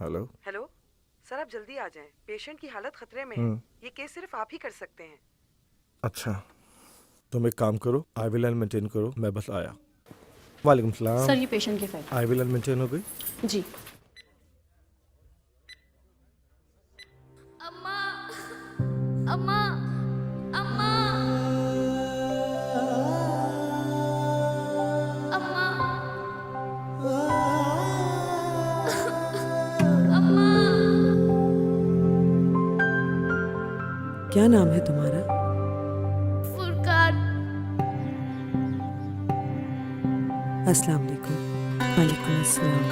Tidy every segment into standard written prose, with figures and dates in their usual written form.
Hello. Hello sir, आप जल्दी आ जाएं। पेशेंट की हालत खतरे में है। ये केस सिर्फ आप ही कर सकते हैं। अच्छा, तुम एक काम करो, आई विल एंड मेंटेन करो, मैं बस आया। वालेकुम सलाम। सर ये पेशेंट की file. I will and maintain हो गई। जी। अम्मा अम्मा अम्मा अम्मा अम्मा। क्या नाम है तुम्हारा? फुरकान। अस्सलाम वालेकुम। वालेकुम अस्सलाम।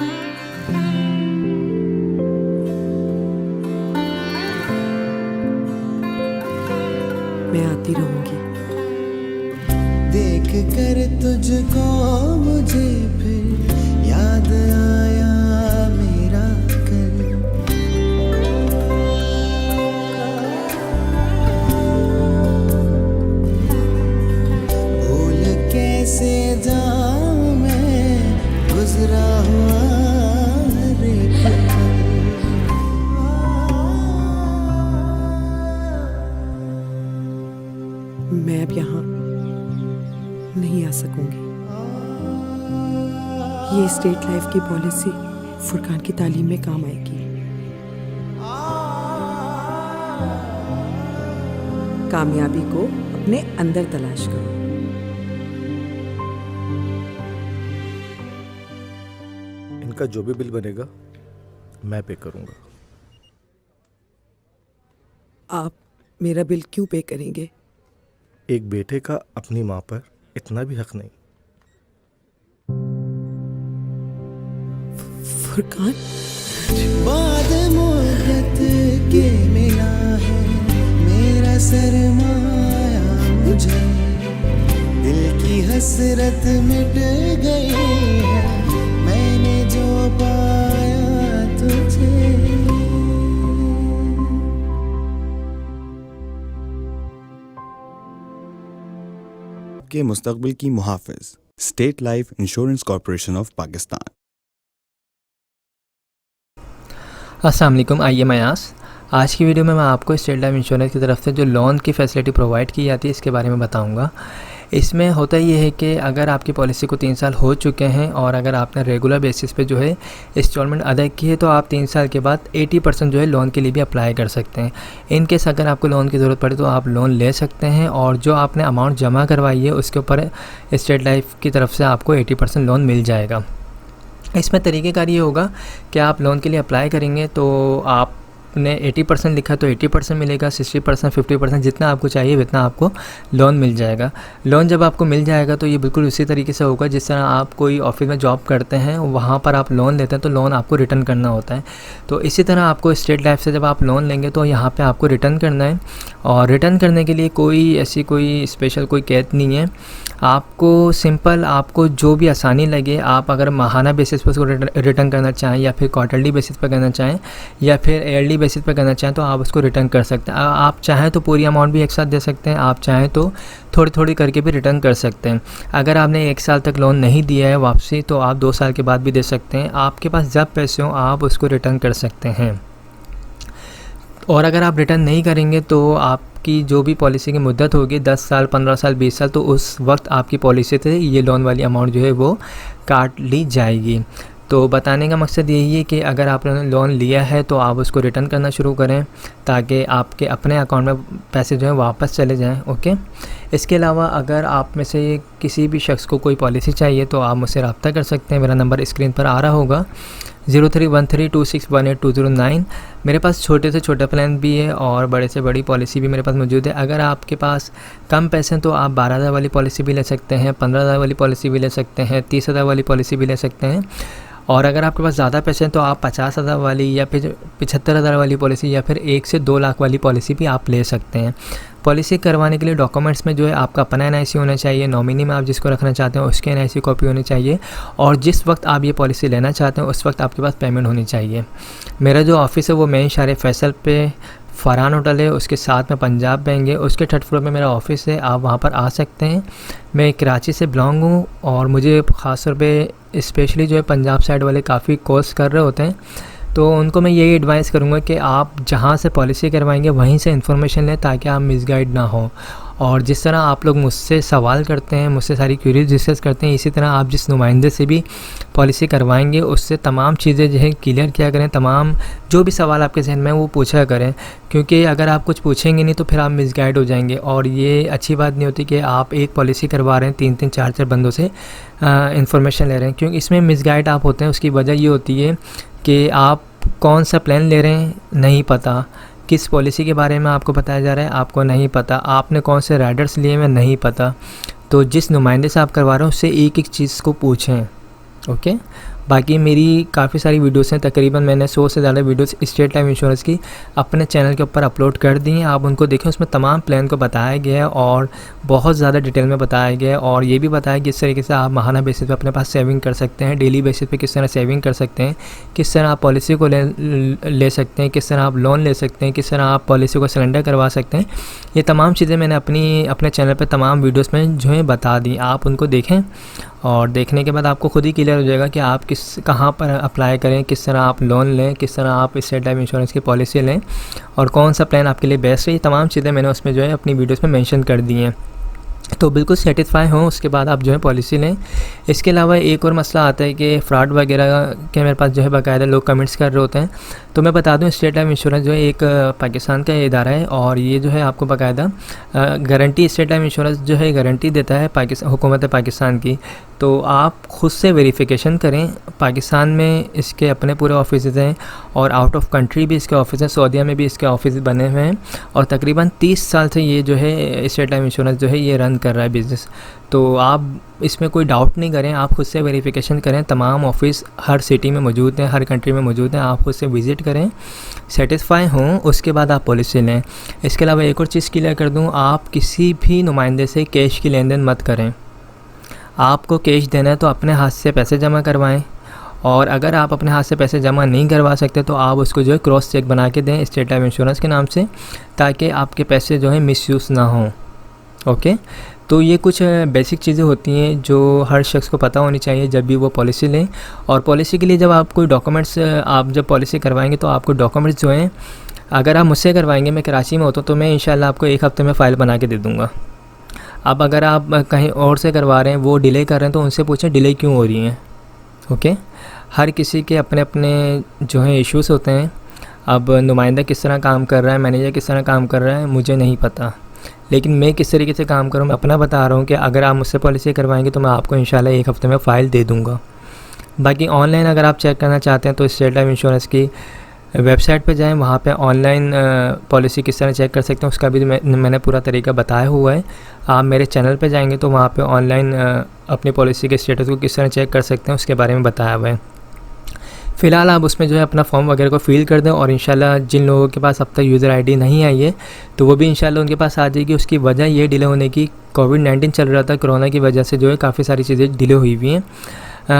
मैं आती रहूंगी। देख कर तुझको मुझे फिर याद आया मेरा कल। भूल कैसे जाऊं मैं गुजरा हुआ हर एक पल। मैं अब यहाँ नहीं आ सकूंगी। ये स्टेट लाइफ की पॉलिसी फुरकान की तालीम में काम आएगी। कामयाबी को अपने अंदर तलाश करो। इनका जो भी बिल बनेगा मैं पे करूंगा। आप मेरा बिल क्यों पे करेंगे? एक बेटे का अपनी माँ पर इतना भी हक नहीं। फुरकान, बाद मुद्दत के मिला है मेरा सरमाया मुझे। दिल की हसरत मिट गई है मैंने जो पाया तुझे। के मुस्तकबिल की मुहाफ़िज़ state life insurance corporation of Pakistan. अस्सलाम वालेकुम। आइए मयास, आज की वीडियो में मैं आपको स्टेट लाइफ इंश्योरेंस की तरफ से जो लोन की फैसिलिटी प्रोवाइड की जाती है इसके बारे में बताऊंगा। इसमें होता ये है कि अगर आपकी पॉलिसी को 3 साल हो चुके हैं और अगर आपने रेगुलर बेसिस पे जो है इंस्टॉलमेंट अदा की है तो आप 3 साल के बाद 80% जो है लोन के लिए भी अप्लाई कर सकते हैं। इन केस अगर आपको लोन की ज़रूरत पड़े तो आप लोन ले सकते हैं और जो आपने अमाउंट जमा करवाई है उसके ऊपर स्टेट लाइफ की तरफ से आपको 80% लोन मिल जाएगा। इसमें तरीक़ेकार ये होगा कि आप लोन के लिए अप्लाई करेंगे तो आपने 80% लिखा तो 80% मिलेगा, 60%, 50% जितना आपको चाहिए उतना आपको लोन मिल जाएगा। लोन जब आपको मिल जाएगा तो ये बिल्कुल उसी तरीके से होगा जिस तरह आप कोई ऑफिस में जॉब करते हैं, वहाँ पर आप लोन लेते हैं तो लोन आपको रिटर्न करना होता है। तो इसी तरह आपको स्टेट लाइफ से जब आप लोन लेंगे तो यहाँ पर आपको रिटर्न करना है और रिटर्न करने के लिए कोई ऐसी कोई स्पेशल कोई कैद नहीं है। आपको सिंपल आपको जो भी आसानी लगे, आप अगर माहाना बेसिस पर उसको रिटर्न करना चाहें या फिर क्वार्टरली बेसिस पर करना चाहें या फिर ईयरली बेसिस पर करना चाहें तो आप उसको रिटर्न कर सकते हैं। आप चाहें तो पूरी अमाउंट भी एक साथ दे सकते हैं, आप चाहें तो थोड़ी थोड़ी करके भी रिटर्न कर सकते हैं। अगर आपने 1 साल तक लोन नहीं दिया है वापसी तो आप 2 साल के बाद भी दे सकते हैं। आपके पास जब पैसे हों आप उसको रिटर्न कर सकते हैं। और अगर आप रिटर्न नहीं करेंगे तो आपकी जो भी पॉलिसी की मुद्दत होगी 10 साल, 15 साल, 20 साल, तो उस वक्त आपकी पॉलिसी से ये लोन वाली अमाउंट जो है वो काट ली जाएगी। तो बताने का मकसद यही है कि अगर आपने लोन लिया है तो आप उसको रिटर्न करना शुरू करें ताकि आपके अपने अकाउंट में पैसे जो हैं वापस चले जाएं। ओके। इसके अलावा अगर आप में से किसी भी शख्स को कोई पॉलिसी चाहिए तो आप मुझसे रब्ता कर सकते हैं। मेरा नंबर स्क्रीन पर आ रहा होगा 03132618 मेरे पास छोटे से छोटा प्लान भी है और बड़े से बड़ी पॉलिसी भी मेरे पास मौजूद है। अगर आपके पास कम पैसे हैं तो आप 12,000 वाली पॉलिसी भी ले सकते हैं, 15,000 वाली पॉलिसी भी ले सकते हैं, 30,000 वाली पॉलिसी भी ले सकते हैं। और अगर आपके पास ज़्यादा पैसे हैं तो आप 50,000 वाली या फिर 75,000 वाली पॉलिसी या फिर 1 से 2 लाख वाली पॉलिसी भी आप ले सकते हैं। पॉलिसी करवाने के लिए डॉक्यूमेंट्स में जो है आपका अपना NIC होना चाहिए, नॉमिनी में आप जिसको रखना चाहते हैं उसके NIC कॉपी होनी चाहिए और जिस वक्त आप ये पॉलिसी लेना चाहते हैं उस वक्त आपके पास पेमेंट होनी चाहिए। मेरा जो ऑफिस है वो मेन शारे फैसल पे फरहान होटल है, उसके साथ में पंजाब बैंक है, उसके 3rd फ्लोर में मेरा ऑफिस है, आप वहाँ पर आ सकते हैं। मैं कराची से बिलोंग हूँ और मुझे ख़ास तौर पे स्पेशली जो है पंजाब साइड वाले काफ़ी कॉल्स कर रहे होते हैं तो उनको मैं यही एडवाइस करूँगा कि आप जहाँ से पॉलिसी करवाएंगे वहीं से इन्फॉर्मेशन लें ताकि आप मिसगाइड ना हो। और जिस तरह आप लोग मुझसे सवाल करते हैं, मुझसे सारी क्वेरीज डिस्कस करते हैं, इसी तरह आप जिस नुमाइंदे से भी पॉलिसी करवाएंगे उससे तमाम चीज़ें जो है क्लियर किया करें। तमाम जो भी सवाल आपके जहन में वो पूछा करें, क्योंकि अगर आप कुछ पूछेंगे नहीं तो फिर आप मिसगाइड हो जाएंगे। और ये अच्छी बात नहीं होती कि आप एक पॉलिसी करवा रहे हैं 3-3 4-4 बंदों से इंफॉर्मेशन ले रहे हैं, क्योंकि इसमें मिसगाइड आप होते हैं। उसकी वजह ये होती है कि आप कौन सा प्लान ले रहे हैं नहीं पता, किस पॉलिसी के बारे में आपको बताया जा रहा है आपको नहीं पता, आपने कौन से राइडर्स लिए हैं नहीं पता। तो जिस नुमाइंदे से आप करवा रहे हो उससे एक एक चीज़ को पूछें। ओके, बाकी मेरी काफ़ी सारी वीडियोस हैं, तकरीबन मैंने 100 से ज़्यादा वीडियोस स्टेट लाइफ इंश्योरेंस की अपने चैनल के ऊपर अपलोड कर दी हैं। आप उनको देखें, उसमें तमाम प्लान को बताया गया है और बहुत ज़्यादा डिटेल में बताया गया है। और ये भी बताया कि किस तरीके से आप माहाना बेसिस पे अपने पास सेविंग कर सकते हैं, डेली बेसिस पे किस तरह सेविंग कर सकते हैं, किस तरह आप पॉलिसी को ले सकते हैं, किस तरह आप लोन ले सकते हैं, किस तरह आप पॉलिसी को सरेंडर करवा सकते हैं। ये तमाम चीज़ें मैंने अपने चैनल पर तमाम वीडियोज़ में जो है बता दी। आप उनको देखें और देखने के बाद आपको खुद ही क्लियर हो जाएगा कि आप कहाँ पर अप्लाई करें, किस तरह आप लोन लें, किस तरह आप स्टेट लाइफ इंश्योरेंस की पॉलिसी लें और कौन सा प्लान आपके लिए बेस्ट है। ये तमाम चीज़ें मैंने उसमें जो है अपनी वीडियोस में मेंशन कर दी हैं। तो बिल्कुल सेटिस्फाई हों, उसके बाद आप जो है पॉलिसी लें। इसके अलावा एक और मसला आता है कि फ़्रॉड वगैरह के मेरे पास जो है बाकायदा लोग कमेंट्स कर रहे होते हैं। तो मैं बता दूं, स्टेट लाइफ इंश्योरेंस जो है एक पाकिस्तान का इदारा है और ये जो है आपको बाकायदा गारंटी, स्टेट लाइफ इंश्योरेंस जो है गारंटी देता है हुकूमत पाकिस्तान की। तो आप खुद से वेरिफिकेशन करें। पाकिस्तान में इसके अपने पूरे ऑफिस हैं और आउट ऑफ कंट्री भी इसके ऑफिस हैं, सऊदीया में भी इसके ऑफिस बने हुए हैं और तकरीबन 30 साल से ये जो है स्टेट लाइफ इंश्योरेंस जो है ये रन कर रहा है बिज़नेस। तो आप इसमें कोई डाउट नहीं करें, आप खुद से वेरिफिकेशन करें। तमाम ऑफिस हर सिटी में मौजूद हैं, हर कंट्री में मौजूद हैं। आप खुद से विज़िट करें, सेटिस्फाई हों, उसके बाद आप पॉलिसी लें। इसके अलावा एक और चीज़ क्लियर कर दूँ, आप किसी भी नुमाइंदे से कैश की लेन देन मत करें। आपको कैश देना है तो अपने हाथ से पैसे जमा करवाएं और अगर आप अपने हाथ से पैसे जमा नहीं करवा सकते तो आप उसको जो है क्रॉस चेक बना के दें स्टेट लाइफ इंश्योरेंस के नाम से, ताकि आपके पैसे जो है मिसयूज़ ना हों। ओके, तो ये कुछ बेसिक चीज़ें होती हैं जो हर शख्स को पता होनी चाहिए जब भी वो पॉलिसी लें। और पॉलिसी के लिए जब आप कोई डॉक्यूमेंट्स, आप जब पॉलिसी करवाएंगे तो आपको डॉक्यूमेंट्स जो हैं, अगर आप मुझसे करवाएंगे, मैं कराची में होता तो मैं इंशाल्लाह आपको 1 हफ़्ते में फ़ाइल बना के दे दूँगा। अब अगर आप कहीं और से करवा रहे हैं, वो डिले कर रहे हैं, तो उनसे पूछें डिले क्यों हो रही हैं। ओके, हर किसी के अपने अपने जो है इश्यूज़ होते हैं। अब नुमाइंदा किस तरह काम कर रहा है, मैनेजर किस तरह काम कर रहा है, मुझे नहीं पता, लेकिन मैं किस तरीके से काम करूँ मैं अपना बता रहा हूँ कि अगर आप मुझसे पॉलिसी करवाएंगे तो मैं आपको इंशाल्लाह 1 हफ़्ते में फ़ाइल दे दूँगा। बाकी ऑनलाइन अगर आप चेक करना चाहते हैं तो स्टेट लाइफ इंश्योरेंस की वेबसाइट पे जाएं, वहाँ पे ऑनलाइन पॉलिसी किस तरह चेक कर सकते हैं उसका भी मैंने पूरा तरीका बताया हुआ है। आप मेरे चैनल पे जाएंगे तो वहाँ पे ऑनलाइन अपनी पॉलिसी के स्टेटस को किस तरह चेक कर सकते हैं उसके बारे में बताया हुआ है। फ़िलहाल आप उसमें जो है अपना फॉर्म वगैरह को फिल कर दें और इंशाल्लाह जिन लोगों के पास अब तक यूज़र आईडी नहीं आई है तो वो भी इंशाल्लाह उनके पास आ जाएगी। उसकी वजह ये डिले होने की, कोविड-19 चल रहा था, कोरोना की वजह से जो है काफ़ी सारी चीज़ें डिले हुई हुई हैं।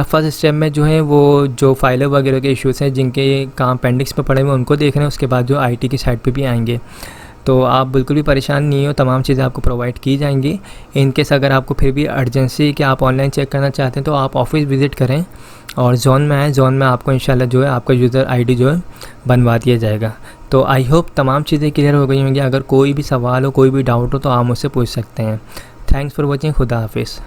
फर्स्ट स्टेप में जो है वो जो फाइलें वगैरह के इश्यूज़ हैं जिनके काम पेंडिंग्स पे पड़े हुए उनको देख रहे हैं, उसके बाद जो आईटी की साइट पे भी आएंगे। तो आप बिल्कुल भी परेशान नहीं हो, तमाम चीज़ें आपको प्रोवाइड की जाएंगी। इन केस अगर आपको फिर भी अर्जेंसी कि आप ऑनलाइन चेक करना चाहते हैं तो आप ऑफिस विज़िट करें और जोन में आएँ। जोन में आपको इंशाल्लाह जो है आपका यूज़र आईडी जो है बनवा दिया जाएगा। तो आई होप तमाम चीज़ें क्लियर हो गई होंगी। अगर कोई भी सवाल हो, कोई भी डाउट हो तो आप मुझसे पूछ सकते हैं। Thanks for watching. खुदा हाफिज़।